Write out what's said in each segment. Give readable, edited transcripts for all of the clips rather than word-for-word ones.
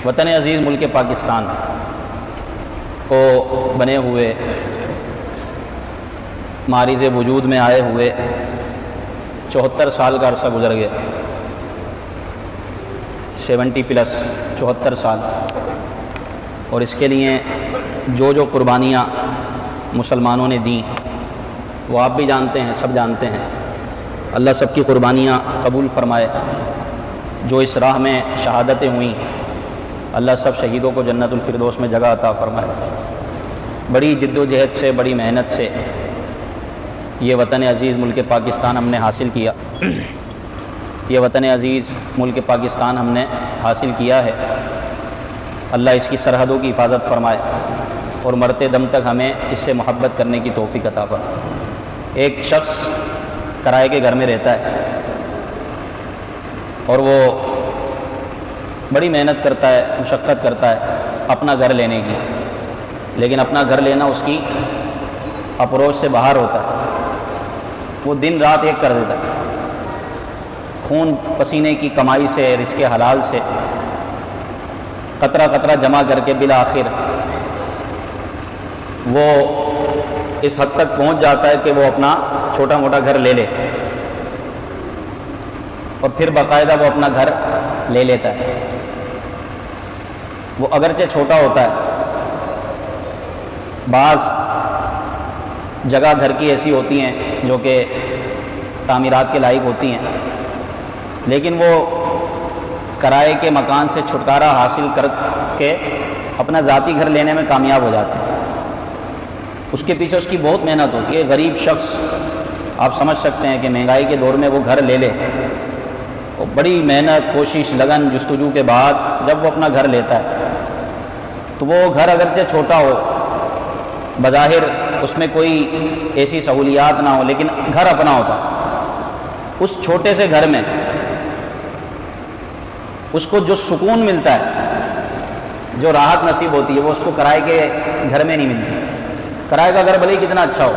وطن عزیز ملک پاکستان کو بنے ہوئے معرض وجود میں آئے ہوئے 74 سال کا عرصہ گزر گیا، 70+ 74 سال، اور اس کے لیے جو قربانیاں مسلمانوں نے دیں وہ آپ بھی جانتے ہیں، سب جانتے ہیں۔ اللہ سب کی قربانیاں قبول فرمائے۔ جو اس راہ میں شہادتیں ہوئیں، اللہ سب شہیدوں کو جنت الفردوس میں جگہ عطا فرمائے۔ بڑی جد و جہد سے، بڑی محنت سے یہ وطن عزیز ملک پاکستان ہم نے حاصل کیا، یہ وطن عزیز ملک پاکستان ہم نے حاصل کیا ہے۔ اللہ اس کی سرحدوں کی حفاظت فرمائے اور مرتے دم تک ہمیں اس سے محبت کرنے کی توفیق عطا فرمائے۔ ایک شخص کرائے کے گھر میں رہتا ہے اور وہ بڑی محنت کرتا ہے، مشقت کرتا ہے اپنا گھر لینے کی، لیکن اپنا گھر لینا اس کی اپروچ سے باہر ہوتا ہے۔ وہ دن رات ایک کر دیتا ہے، خون پسینے کی کمائی سے، رزق حلال سے قطرہ قطرہ جمع کر کے بالآخر وہ اس حد تک پہنچ جاتا ہے کہ وہ اپنا چھوٹا موٹا گھر لے لے، اور پھر باقاعدہ وہ اپنا گھر لے لیتا ہے۔ وہ اگرچہ چھوٹا ہوتا ہے، بعض جگہ گھر کی ایسی ہوتی ہیں جو کہ تعمیرات کے لائق ہوتی ہیں، لیکن وہ کرائے کے مکان سے چھٹکارا حاصل کر کے اپنا ذاتی گھر لینے میں کامیاب ہو جاتا ہے۔ اس کے پیچھے اس کی بہت محنت ہوتی ہے۔ غریب شخص آپ سمجھ سکتے ہیں کہ مہنگائی کے دور میں وہ گھر لے لے، وہ بڑی محنت، کوشش، لگن، جستجو کے بعد جب وہ اپنا گھر لیتا ہے تو وہ گھر اگرچہ چھوٹا ہو، بظاہر اس میں کوئی ایسی سہولیات نہ ہو، لیکن گھر اپنا ہوتا ہے۔ اس چھوٹے سے گھر میں اس کو جو سکون ملتا ہے، جو راحت نصیب ہوتی ہے، وہ اس کو کرائے کے گھر میں نہیں ملتی۔ کرائے کا گھر بھلے ہی کتنا اچھا ہو،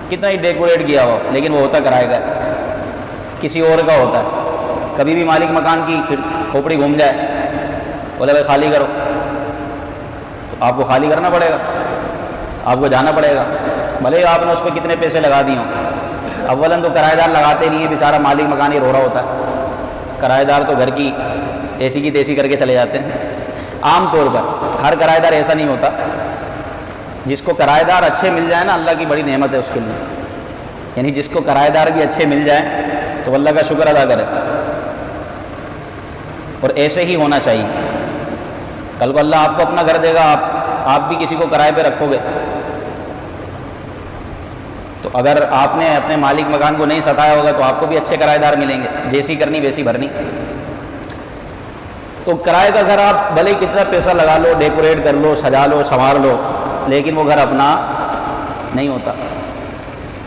کتنا ہی ڈیکوریٹ کیا ہو، لیکن وہ ہوتا کرائے کا کسی اور کا ہوتا ہے۔ کبھی بھی مالک مکان کی کھوپڑی گھوم جائے، بولے بھائی خالی کرو، تو آپ کو خالی کرنا پڑے گا، آپ کو جانا پڑے گا، بھلے آپ نے اس پہ کتنے پیسے لگا دیے ہوں۔ اولاً تو کرایہ دار لگاتے نہیں ہے، بیچارہ مالک مکان ہی رو رہا ہوتا ہے۔ کرایہ دار تو گھر کی ایسی کی تیسی کر کے چلے جاتے ہیں۔ عام طور پر ہر کرایہ دار ایسا نہیں ہوتا۔ جس کو کرایہ دار اچھے مل جائیں نا، اللہ کی بڑی نعمت ہے اس کے لیے، یعنی جس کو کرایہ دار بھی اچھے مل جائیں تو اللہ کا شکر ادا کرے، اور ایسے ہی ہونا چاہیے۔ کل کو اللہ آپ کو اپنا گھر دے گا، آپ بھی کسی کو کرائے پہ رکھو گے، تو اگر آپ نے اپنے مالک مکان کو نہیں ستایا ہوگا تو آپ کو بھی اچھے کرایہ دار ملیں گے، جیسی کرنی ویسی بھرنی۔ تو کرائے کا گھر آپ بھلے ہی کتنا پیسہ لگا لو، ڈیکوریٹ کر لو، سجا لو، سنوار لو، لیکن وہ گھر اپنا نہیں ہوتا۔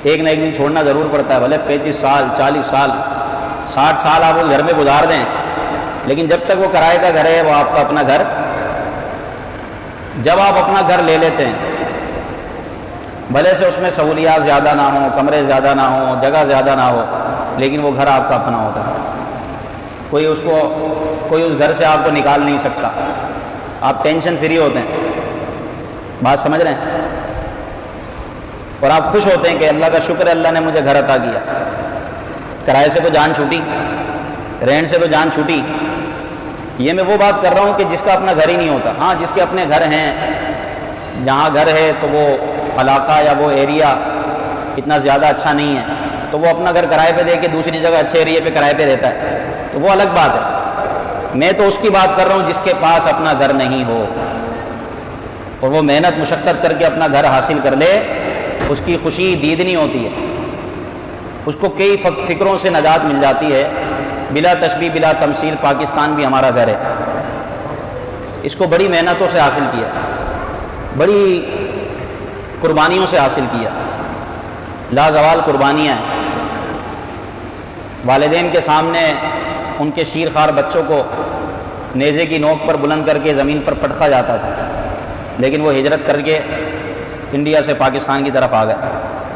ایک نہ ایک دن چھوڑنا ضرور پڑتا ہے، بھلے 35 سال، 40 سال، 60 سال آپ اس گھر میں گزار دیں، لیکن جب تک وہ کرائے کا گھر ہے وہ آپ کا اپنا گھر۔ جب آپ اپنا گھر لے لیتے ہیں، بھلے سے اس میں سہولیات زیادہ نہ ہوں، کمرے زیادہ نہ ہوں، جگہ زیادہ نہ ہو، لیکن وہ گھر آپ کا اپنا ہوتا ہے۔ کوئی اس گھر سے آپ کو نکال نہیں سکتا، آپ ٹینشن فری ہوتے ہیں، بات سمجھ رہے ہیں، اور آپ خوش ہوتے ہیں کہ اللہ کا شکر ہے، اللہ نے مجھے گھر عطا کیا۔ کرائے سے تو جان چھوٹی، رینٹ سے تو جان چھوٹی۔ یہ میں وہ بات کر رہا ہوں کہ جس کا اپنا گھر ہی نہیں ہوتا۔ ہاں، جس کے اپنے گھر ہیں، جہاں گھر ہے تو وہ علاقہ یا وہ ایریا اتنا زیادہ اچھا نہیں ہے، تو وہ اپنا گھر کرائے پہ دے کے دوسری جگہ اچھے ایریے پہ کرائے پہ رہتا ہے، تو وہ الگ بات ہے۔ میں تو اس کی بات کر رہا ہوں جس کے پاس اپنا گھر نہیں ہو، اور وہ محنت مشقت کر کے اپنا گھر حاصل کر لے، اس کی خوشی دیدنی ہوتی ہے، اس کو کئی فکروں سے نجات مل جاتی ہے۔ بلا تشبیہ بلا تمثیل پاکستان بھی ہمارا گھر ہے، اس کو بڑی محنتوں سے حاصل کیا، بڑی قربانیوں سے حاصل کیا، لازوال قربانیاں ہیں۔ والدین کے سامنے ان کے شیر خوار بچوں کو نیزے کی نوک پر بلند کر کے زمین پر پٹخا جاتا تھا، لیکن وہ ہجرت کر کے انڈیا سے پاکستان کی طرف آ گئے۔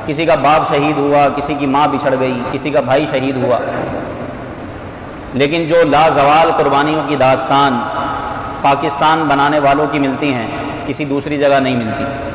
کسی کا باپ شہید ہوا، کسی کی ماں بچھڑ گئی، کسی کا بھائی شہید ہوا، لیکن جو لازوال قربانیوں کی داستان پاکستان بنانے والوں کی ملتی ہیں، کسی دوسری جگہ نہیں ملتی۔